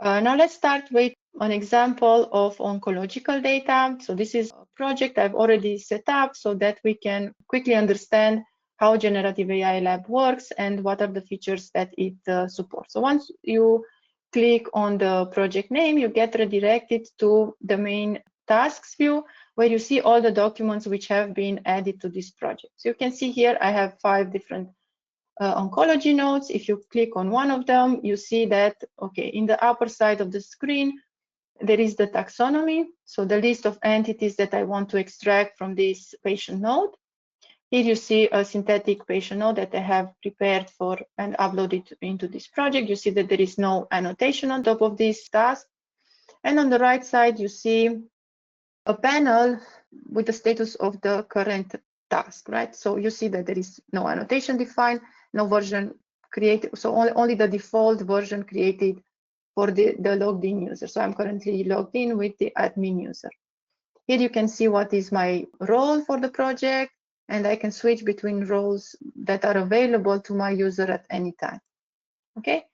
Now let's start with an example of oncological data. So this is a project I've already set up so that we can quickly understand how generative AI lab works and what are the features that it supports. So once you click on the project name, you get redirected to the main tasks view where you see all the documents which have been added to this project. So you can see here I have 5 different oncology nodes. If you click on one of them, you see that, okay, in the upper side of the screen, there is the taxonomy. So the list of entities that I want to extract from this patient node. Here you see a synthetic patient node that I have prepared for and uploaded into this project. You see that there is no annotation on top of this task. And on the right side, you see a panel with the status of the current task, right? So you see that there is no annotation defined, no version created, so only the default version created for the logged in user. So I'm currently logged in with the admin user. Here you can see what is my role for the project, and I can switch between roles that are available to my user at any time. Okay,